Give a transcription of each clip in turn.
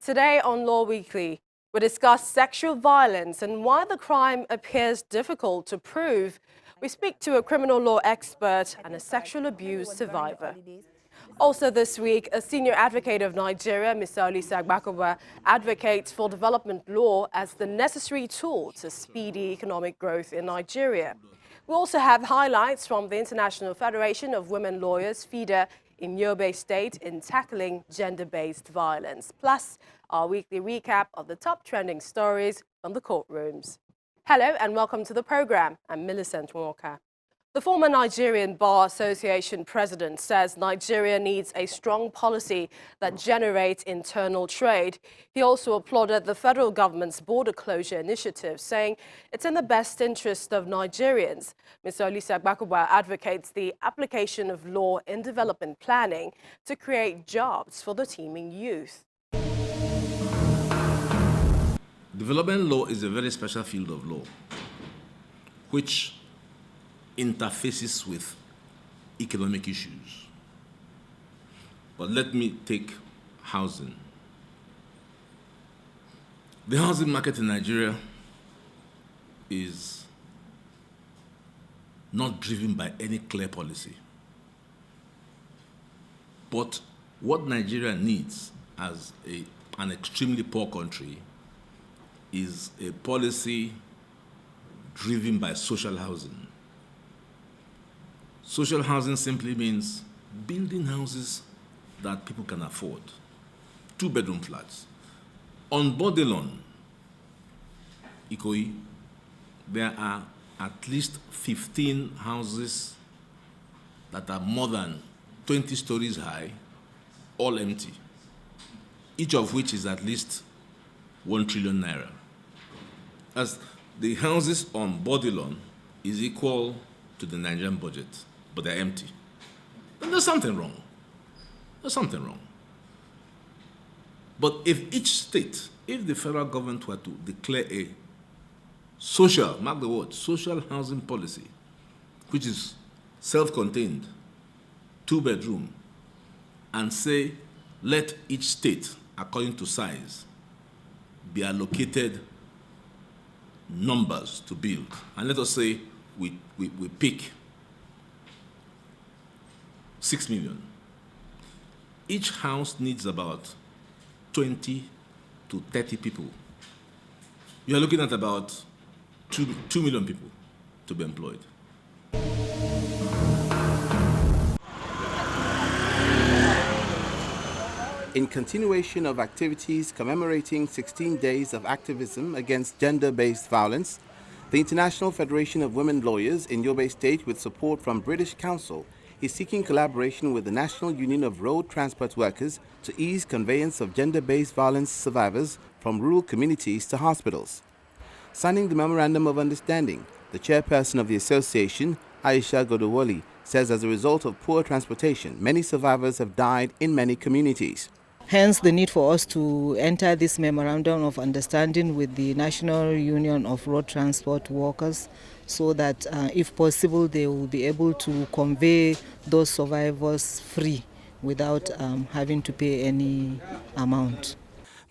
Today on Law Weekly, we discuss sexual violence and why the crime appears difficult to prove. We speak to a criminal law expert and a sexual abuse survivor. Also this week, a senior advocate of Nigeria, Ms. Agbakoba, advocates for development law as the necessary tool to speedy economic growth in Nigeria. We also have highlights from the International Federation of Women Lawyers, FIDA, in Yobe State in tackling gender-based violence, plus our weekly recap of the top trending stories from the courtrooms. Hello and welcome to the program. I'm Millicent Walker. The former Nigerian Bar Association president says Nigeria needs a strong policy that generates internal trade. He also applauded the federal government's border closure initiative, saying it's in the best interest of Nigerians. Ms. Agbakoba advocates the application of law in development planning to create jobs for the teeming youth. Development law is a very special field of law, which interfaces with economic issues. But let me take housing. The housing market in Nigeria is not driven by any clear policy. But what Nigeria needs as an extremely poor country is a policy driven by social housing. Social housing simply means building houses that people can afford. 2-bedroom flats. On Bordelon, Ikoyi, there are at least 15 houses that are more than 20 stories high, all empty, each of which is at least 1 trillion naira. As the houses on Bordelon is equal to the Nigerian budget, but they're empty. Then there's something wrong. There's something wrong. But if each state, if the federal government were to declare a social, mark the word, social housing policy, which is self-contained, 2-bedroom, and say, let each state, according to size, be allocated numbers to build. And let us say we pick 6 million. Each house needs about 20 to 30 people. You are looking at about 2 million people to be employed. In continuation of activities commemorating 16 days of activism against gender-based violence, the International Federation of Women Lawyers in Yobe State, with support from British Council, is seeking collaboration with the National Union of Road Transport Workers to ease conveyance of gender-based violence survivors from rural communities to hospitals. Signing the Memorandum of Understanding, the chairperson of the association, Aisha Godowoli, says as a result of poor transportation, many survivors have died in many communities. Hence the need for us to enter this Memorandum of Understanding with the National Union of Road Transport Workers so that if possible they will be able to convey those survivors free without having to pay any amount.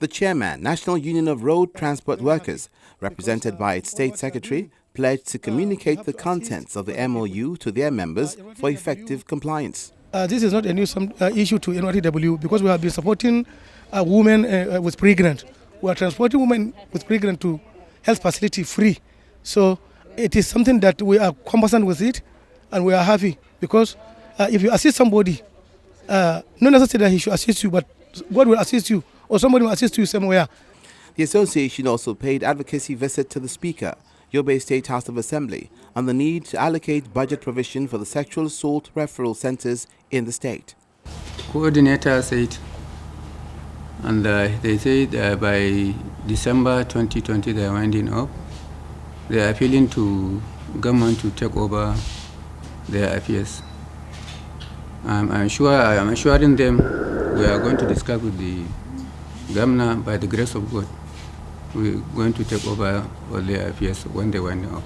The chairman, National Union of Road Transport Workers, represented by its state secretary, pledged to communicate the contents of the MOU to their members for effective compliance. This is not a new issue to NRTW because we have been supporting women with pregnant. We are transporting women with pregnant to health facility free. So it is something that we are conversant with it and we are happy because if you assist somebody, not necessarily that he should assist you, but God will assist you or somebody will assist you somewhere. The association also paid advocacy visit to the Speaker, Yobe State House of Assembly, on the need to allocate budget provision for the sexual assault referral centers in the state. Coordinator said, and they said by December 2020 they are winding up. They are appealing to government to take over their affairs. I'm assuring them we are going to discuss with the governor by the grace of God. We're going to take over all their affairs when they wind up.